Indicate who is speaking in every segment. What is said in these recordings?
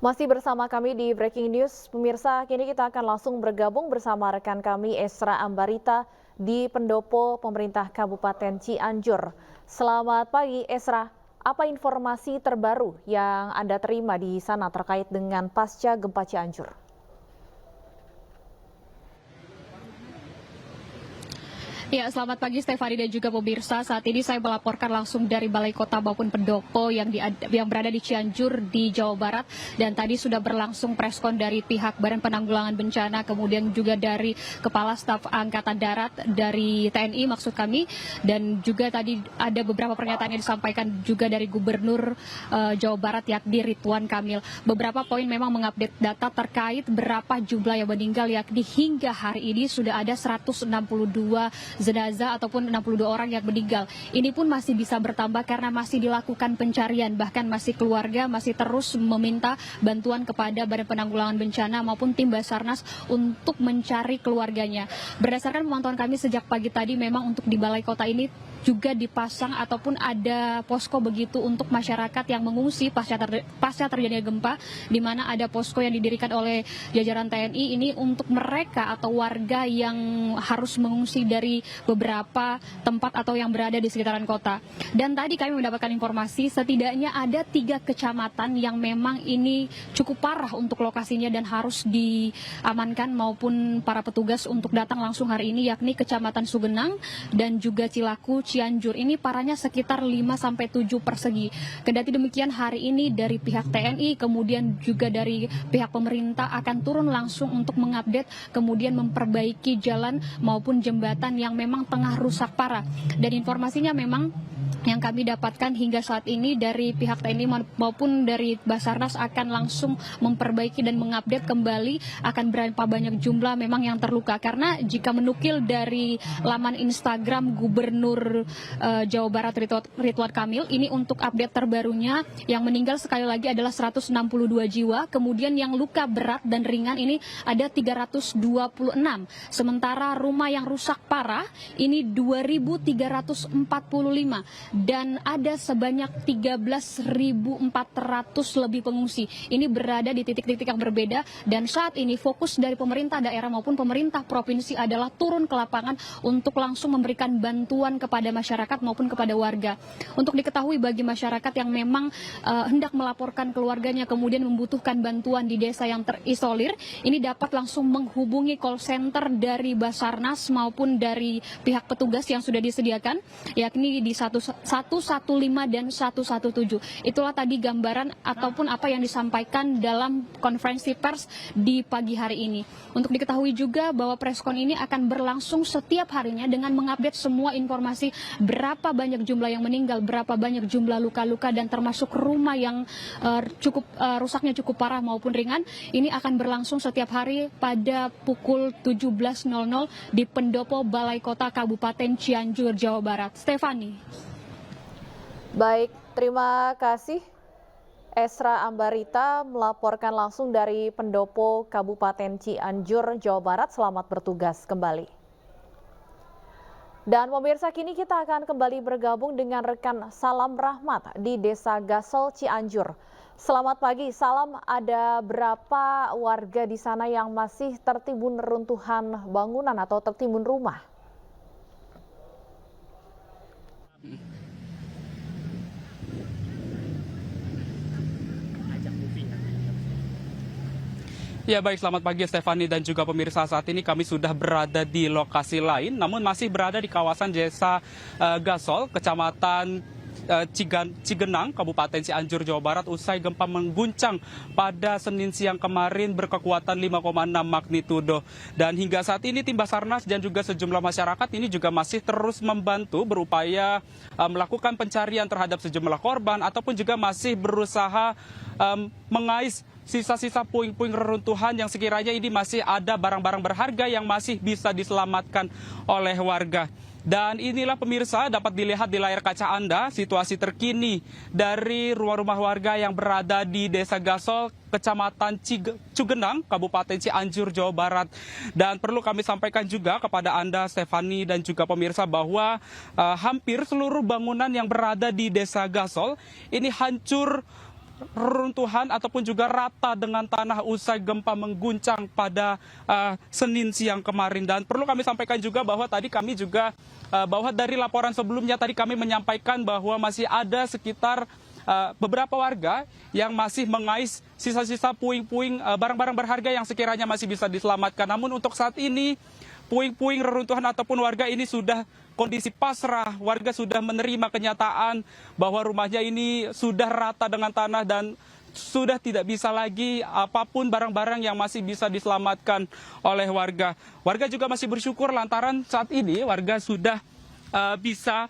Speaker 1: Masih bersama kami di Breaking News, pemirsa, kini kita akan langsung bergabung bersama rekan kami Esra Ambarita di pendopo pemerintah Kabupaten Cianjur. Selamat pagi Esra, apa informasi terbaru yang Anda terima di sana terkait dengan pasca gempa Cianjur?
Speaker 2: Ya, selamat pagi Stefani dan juga pemirsa. Saat ini saya melaporkan langsung dari Balai Kota maupun pendopo yang berada di Cianjur di Jawa Barat. Dan tadi sudah berlangsung preskon dari pihak Badan Penanggulangan Bencana, kemudian juga dari Kepala Staf Angkatan Darat dari TNI maksud kami. Dan juga tadi ada beberapa pernyataan yang disampaikan juga dari Gubernur Jawa Barat yakni Ridwan Kamil. Beberapa poin memang mengupdate data terkait berapa jumlah yang meninggal, yakni hingga hari ini sudah ada 162 jenazah ataupun 62 orang yang meninggal. Ini pun masih bisa bertambah karena masih dilakukan pencarian. Bahkan masih keluarga masih terus meminta bantuan kepada Badan Penanggulangan Bencana maupun tim Basarnas untuk mencari keluarganya. Berdasarkan pemantauan kami sejak pagi tadi, memang untuk di Balai Kota ini juga dipasang ataupun ada posko begitu untuk masyarakat yang mengungsi pasca terjadinya gempa, di mana ada posko yang didirikan oleh jajaran TNI ini untuk mereka atau warga yang harus mengungsi dari beberapa tempat atau yang berada di sekitaran kota. Dan tadi kami mendapatkan informasi setidaknya ada 3 kecamatan yang memang ini cukup parah untuk lokasinya dan harus diamankan maupun para petugas untuk datang langsung hari ini, yakni Kecamatan Sugenang dan juga Cilaku, Cianjur. Ini parahnya sekitar 5-7 persegi. Kendati demikian, hari ini dari pihak TNI kemudian juga dari pihak pemerintah akan turun langsung untuk mengupdate kemudian memperbaiki jalan maupun jembatan yang memang tengah rusak parah. Dan informasinya memang yang kami dapatkan hingga saat ini dari pihak TNI maupun dari Basarnas akan langsung memperbaiki dan mengupdate kembali akan berapa banyak jumlah memang yang terluka. Karena jika menukil dari laman Instagram Gubernur Jawa Barat Ridwan Kamil, ini untuk update terbarunya yang meninggal sekali lagi adalah 162 jiwa, kemudian yang luka berat dan ringan ini ada 326. Sementara rumah yang rusak parah ini 2.345. Dan ada sebanyak 13.400 lebih pengungsi. Ini berada di titik-titik yang berbeda dan saat ini fokus dari pemerintah daerah maupun pemerintah provinsi adalah turun ke lapangan untuk langsung memberikan bantuan kepada masyarakat maupun kepada warga. Untuk diketahui bagi masyarakat yang memang hendak melaporkan keluarganya kemudian membutuhkan bantuan di desa yang terisolir, ini dapat langsung menghubungi call center dari Basarnas maupun dari pihak petugas yang sudah disediakan, yakni di 115 dan 117. Itulah tadi gambaran ataupun apa yang disampaikan dalam konferensi pers di pagi hari ini. Untuk diketahui juga bahwa preskon ini akan berlangsung setiap harinya dengan mengupdate semua informasi berapa banyak jumlah yang meninggal, berapa banyak jumlah luka-luka dan termasuk rumah yang rusaknya cukup parah maupun ringan. Ini akan berlangsung setiap hari pada pukul 17.00 di pendopo Balai Kota Kabupaten Cianjur, Jawa Barat. Stefani.
Speaker 1: Baik, terima kasih Esra Ambarita melaporkan langsung dari pendopo Kabupaten Cianjur, Jawa Barat. Selamat bertugas kembali. Dan pemirsa, kini kita akan kembali bergabung dengan rekan Salam Rahmat di Desa Gasol, Cianjur. Selamat pagi, Salam. Ada berapa warga di sana yang masih tertimbun reruntuhan bangunan atau tertimbun rumah?
Speaker 3: Ya baik, selamat pagi Stefani dan juga pemirsa. Saat ini kami sudah berada di lokasi lain, namun masih berada di kawasan Desa Gasol, Kecamatan Cigenang, Kabupaten Cianjur, Jawa Barat, usai gempa mengguncang pada Senin siang kemarin berkekuatan 5,6 magnitudo. Dan hingga saat ini tim Basarnas dan juga sejumlah masyarakat ini juga masih terus membantu berupaya melakukan pencarian terhadap sejumlah korban ataupun juga masih berusaha mengais sisa-sisa puing-puing reruntuhan yang sekiranya ini masih ada barang-barang berharga yang masih bisa diselamatkan oleh warga. Dan inilah pemirsa, dapat dilihat di layar kaca Anda situasi terkini dari rumah-rumah warga yang berada di Desa Gasol, Kecamatan Cugenang, Kabupaten Cianjur, Jawa Barat. Dan perlu kami sampaikan juga kepada Anda, Stefani, dan juga pemirsa bahwa hampir seluruh bangunan yang berada di Desa Gasol ini hancur reruntuhan ataupun juga rata dengan tanah usai gempa mengguncang pada Senin siang kemarin. Dan perlu kami sampaikan juga bahwa tadi kami juga bahwa dari laporan sebelumnya tadi kami menyampaikan bahwa masih ada sekitar beberapa warga yang masih mengais sisa-sisa puing-puing barang-barang berharga yang sekiranya masih bisa diselamatkan. Namun untuk saat ini puing-puing reruntuhan ataupun warga ini sudah kondisi pasrah, warga sudah menerima kenyataan bahwa rumahnya ini sudah rata dengan tanah dan sudah tidak bisa lagi apapun barang-barang yang masih bisa diselamatkan oleh warga. Warga juga masih bersyukur lantaran saat ini warga sudah bisa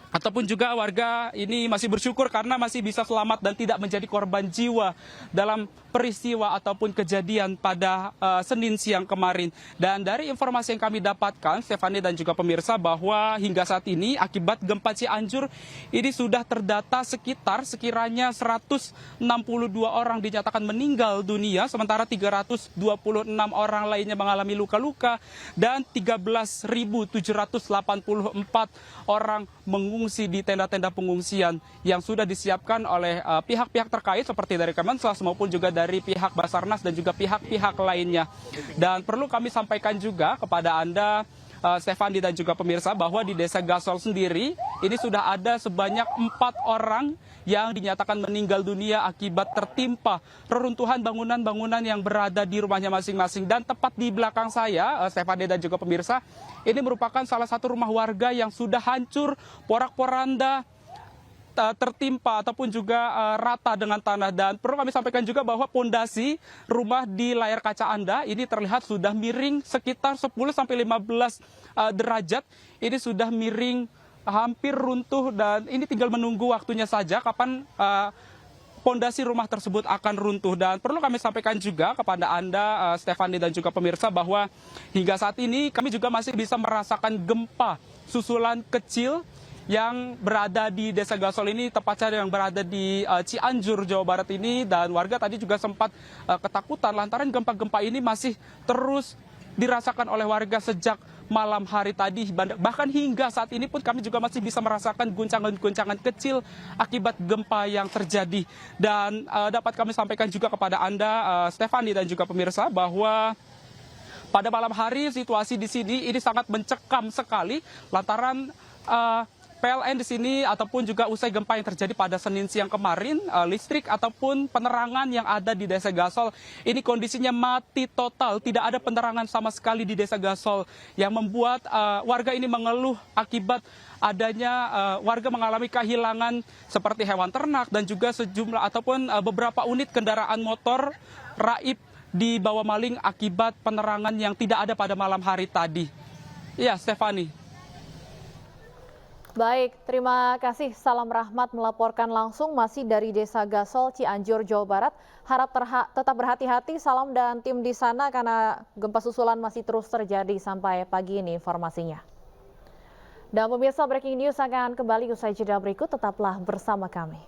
Speaker 3: ataupun juga warga ini masih bersyukur karena masih bisa selamat dan tidak menjadi korban jiwa dalam peristiwa ataupun kejadian pada Senin siang kemarin. Dan dari informasi yang kami dapatkan, Stefani dan juga pemirsa, bahwa hingga saat ini akibat gempa Cianjur ini sudah terdata sekiranya 162 orang dinyatakan meninggal dunia, sementara 326 orang lainnya mengalami luka-luka dan 13.784 orang mengungsi di tenda-tenda pengungsian yang sudah disiapkan oleh pihak-pihak terkait seperti dari Kemensos maupun juga dari pihak Basarnas dan juga pihak-pihak lainnya. Dan perlu kami sampaikan juga kepada Anda, Stefani dan juga pemirsa, bahwa di Desa Gasol sendiri ini sudah ada sebanyak 4 orang yang dinyatakan meninggal dunia akibat tertimpa reruntuhan bangunan-bangunan yang berada di rumahnya masing-masing. Dan tepat di belakang saya, Stefani dan juga pemirsa, ini merupakan salah satu rumah warga yang sudah hancur, porak-poranda, tertimpa ataupun juga rata dengan tanah. Dan perlu kami sampaikan juga bahwa pondasi rumah di layar kaca Anda ini terlihat sudah miring sekitar 10-15 derajat. Ini sudah miring, hampir runtuh, dan ini tinggal menunggu waktunya saja kapan pondasi rumah tersebut akan runtuh. Dan perlu kami sampaikan juga kepada Anda, Stefani dan juga pemirsa, bahwa hingga saat ini kami juga masih bisa merasakan gempa susulan kecil yang berada di Desa Gasol ini, tepatnya yang berada di Cianjur, Jawa Barat ini. Dan warga tadi juga sempat ketakutan lantaran gempa-gempa ini masih terus dirasakan oleh warga sejak malam hari tadi. Bahkan hingga saat ini pun kami juga masih bisa merasakan guncangan-guncangan kecil akibat gempa yang terjadi. Dan dapat kami sampaikan juga kepada Anda, Stefani dan juga pemirsa, bahwa pada malam hari situasi di sini ini sangat mencekam sekali lantaran PLN di sini ataupun juga usai gempa yang terjadi pada Senin siang kemarin, listrik ataupun penerangan yang ada di Desa Gasol ini kondisinya mati total, tidak ada penerangan sama sekali di Desa Gasol, yang membuat warga ini mengeluh akibat adanya warga mengalami kehilangan seperti hewan ternak dan juga sejumlah ataupun beberapa unit kendaraan motor raib dibawa maling akibat penerangan yang tidak ada pada malam hari tadi. Ya, Stefani.
Speaker 1: Baik, terima kasih. Salam Rahmat melaporkan langsung masih dari Desa Gasol, Cianjur, Jawa Barat. Harap tetap berhati-hati, Salam dan tim di sana, karena gempa susulan masih terus terjadi sampai pagi ini informasinya. Dan pemirsa, breaking news akan kembali usai jeda berikut, tetaplah bersama kami.